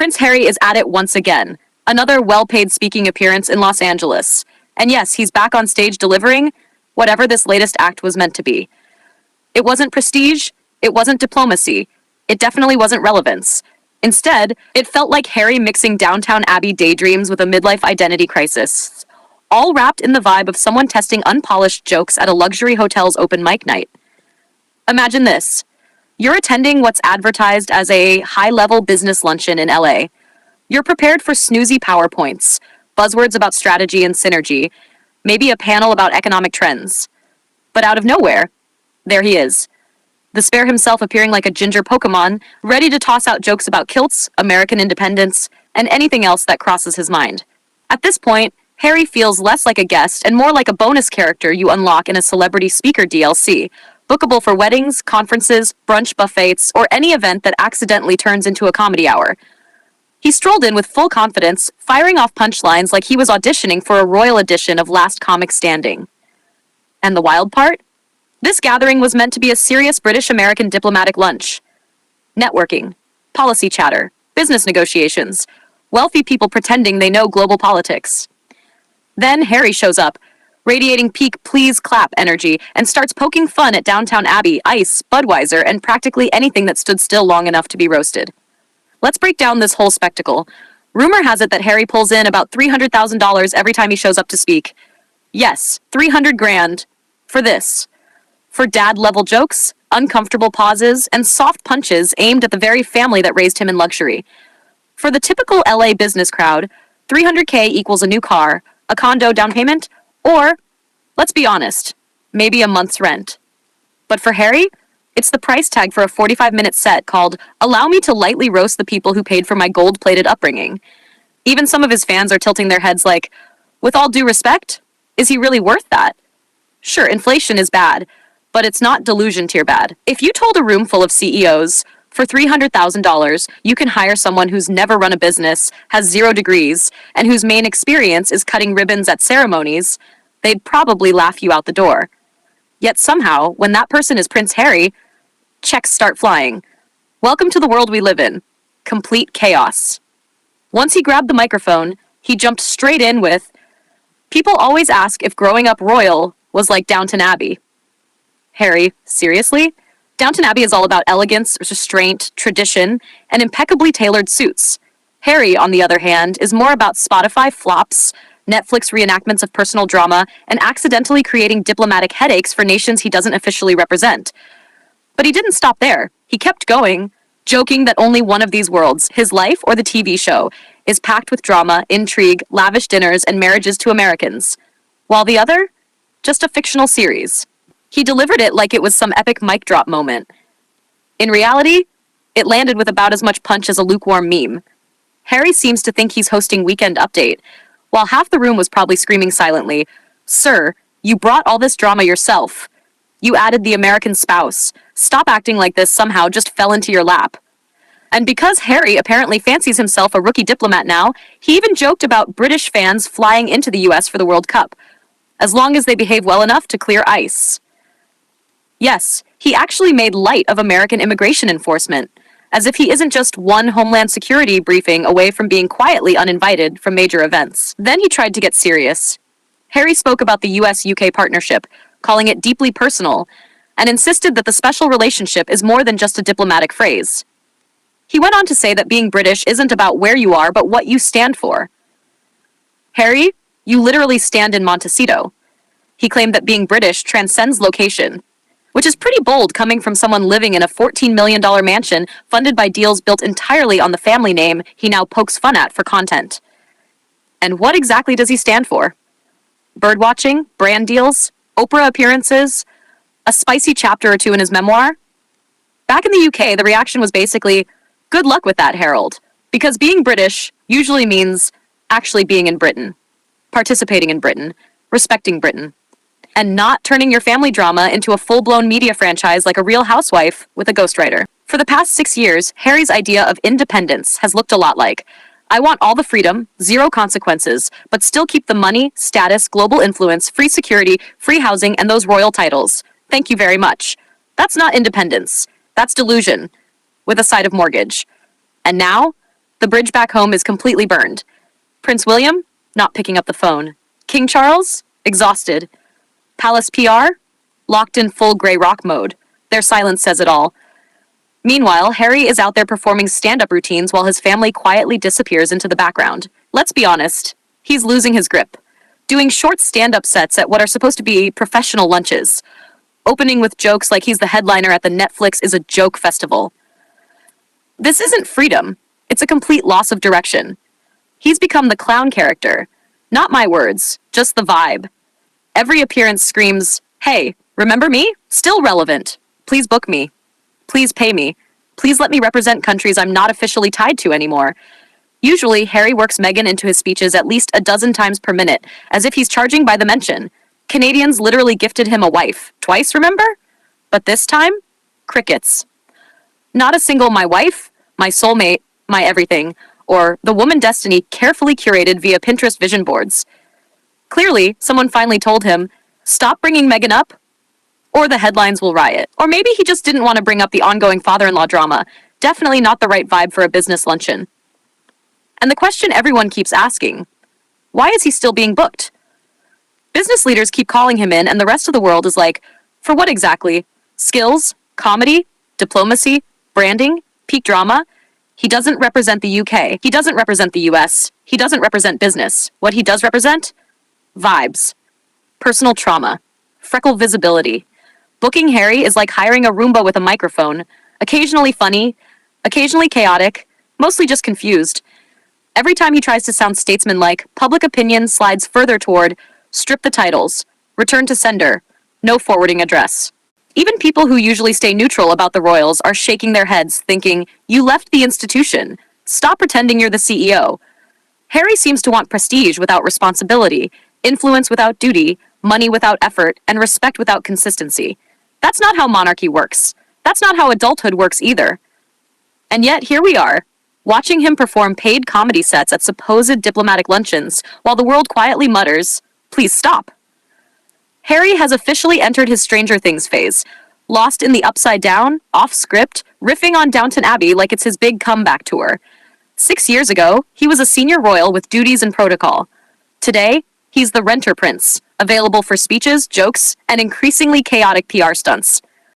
Prince Harry is at it once again. Another well-paid speaking appearance in Los Angeles. And yes, he's back on stage delivering whatever this latest act was meant to be. It wasn't prestige, it wasn't diplomacy, it definitely wasn't relevance. Instead, it felt like Harry mixing Downton Abbey daydreams with a midlife identity crisis, all wrapped in the vibe of someone testing unpolished jokes at a luxury hotel's open mic night. Imagine this. You're attending what's advertised as a high-level business luncheon in LA. You're prepared for snoozy PowerPoints, buzzwords about strategy and synergy, maybe a panel about economic trends. But out of nowhere, there he is. The spare himself appearing like a ginger Pokemon, ready to toss out jokes about kilts, American independence, and anything else that crosses his mind. At this point, Harry feels less like a guest and more like a bonus character you unlock in a celebrity speaker DLC, bookable for weddings, conferences, brunch buffets, or any event that accidentally turns into a comedy hour. He strolled in with full confidence, firing off punchlines like he was auditioning for a royal edition of Last Comic Standing. And the wild part? This gathering was meant to be a serious British-American diplomatic lunch. Networking, policy chatter, business negotiations, wealthy people pretending they know global politics. Then Harry shows up, radiating peak please clap energy, and starts poking fun at Downton Abbey, Ice, Budweiser, and practically anything that stood still long enough to be roasted. Let's break down this whole spectacle. Rumor has it that Harry pulls in about $300,000 every time he shows up to speak. Yes, $300,000 for this. For dad-level jokes, uncomfortable pauses, and soft punches aimed at the very family that raised him in luxury. For the typical LA business crowd, $300K equals a new car, a condo down payment, or, let's be honest, maybe a month's rent. But for Harry, it's the price tag for a 45-minute set called "Allow me to lightly roast the people who paid for my gold-plated upbringing." Even some of his fans are tilting their heads like, with all due respect, is he really worth that? Sure, inflation is bad, but it's not delusion tier bad. If you told a room full of CEOs, for $300,000, you can hire someone who's never run a business, has 0 degrees, and whose main experience is cutting ribbons at ceremonies, they'd probably laugh you out the door. Yet somehow, when that person is Prince Harry, checks start flying. Welcome to the world we live in. Complete chaos. Once he grabbed the microphone, he jumped straight in with, "People always ask if growing up royal was like Downton Abbey." Harry, seriously? Downton Abbey is all about elegance, restraint, tradition, and impeccably tailored suits. Harry, on the other hand, is more about Spotify flops, Netflix reenactments of personal drama, and accidentally creating diplomatic headaches for nations he doesn't officially represent. But he didn't stop there. He kept going, joking that only one of these worlds, his life or the TV show, is packed with drama, intrigue, lavish dinners, and marriages to Americans, while the other, just a fictional series. He delivered it like it was some epic mic drop moment. In reality, it landed with about as much punch as a lukewarm meme. Harry seems to think he's hosting Weekend Update, while half the room was probably screaming silently, "Sir, you brought all this drama yourself. You added the American spouse. Stop acting like this somehow just fell into your lap." And because Harry apparently fancies himself a rookie diplomat now, he even joked about British fans flying into the US for the World Cup, as long as they behave well enough to clear ice. Yes, he actually made light of American immigration enforcement, as if he isn't just one Homeland Security briefing away from being quietly uninvited from major events. Then he tried to get serious. Harry spoke about the US-UK partnership, calling it deeply personal, and insisted that the special relationship is more than just a diplomatic phrase. He went on to say that being British isn't about where you are, but what you stand for. Harry, you literally stand in Montecito. He claimed that being British transcends location, which is pretty bold coming from someone living in a $14 million mansion funded by deals built entirely on the family name he now pokes fun at for content. And what exactly does he stand for? Birdwatching, brand deals, Oprah appearances, a spicy chapter or two in his memoir? Back in the UK, the reaction was basically, good luck with that, Harold, because being British usually means actually being in Britain, participating in Britain, respecting Britain, and not turning your family drama into a full-blown media franchise like a Real Housewife with a ghostwriter. For the past 6 years, Harry's idea of independence has looked a lot like, I want all the freedom, 0 consequences, but still keep the money, status, global influence, free security, free housing, and those royal titles. Thank you very much. That's not independence. That's delusion, with a side of mortgage. And now, The bridge back home is completely burned. Prince William? Not picking up the phone. King Charles? Exhausted. Palace PR? Locked in full grey rock mode. Their silence says it all. Meanwhile, Harry is out there performing stand-up routines while his family quietly disappears into the background. Let's be honest, he's losing his grip. Doing short stand-up sets at what are supposed to be professional lunches. Opening with jokes like he's the headliner at the Netflix is a joke festival. This isn't freedom. It's a complete loss of direction. He's become the clown character. Not my words, just the vibe. Every appearance screams, "Hey, remember me? Still relevant. Please book me. Please pay me. Please let me represent countries I'm not officially tied to anymore." Usually, Harry works Meghan into his speeches at least a dozen times per minute, as if he's charging by the mention. Canadians literally gifted him a wife. Twice, remember? But this time, crickets. Not a single "my wife," "my soulmate," "my everything," or "the woman destiny" carefully curated via Pinterest vision boards. Clearly, someone finally told him, "Stop bringing Meghan up, or the headlines will riot." Or maybe he just didn't want to bring up the ongoing father-in-law drama. Definitely not the right vibe for a business luncheon. And the question everyone keeps asking, why is he still being booked? Business leaders keep calling him in, and the rest of the world is like, for what exactly? Skills? Comedy? Diplomacy? Branding? Peak drama? He doesn't represent the UK. He doesn't represent the US. He doesn't represent business. What he does represent? Vibes. Personal trauma. Freckle visibility. Booking Harry is like hiring a Roomba with a microphone. Occasionally funny, occasionally chaotic, mostly just confused. Every time he tries to sound statesman-like, public opinion slides further toward strip the titles, return to sender, no forwarding address. Even people who usually stay neutral about the royals are shaking their heads, thinking, you left the institution. Stop pretending you're the CEO. Harry seems to want prestige without responsibility, influence without duty, money without effort, and respect without consistency. That's not how monarchy works. That's not how adulthood works either. And yet, here we are, watching him perform paid comedy sets at supposed diplomatic luncheons, while the world quietly mutters, please stop. Harry has officially entered his Stranger Things phase, lost in the upside down, off script, riffing on Downton Abbey like it's his big comeback tour. 6 years ago, he was a senior royal with duties and protocol. Today, he's the renter prince, available for speeches, jokes, and increasingly chaotic PR stunts.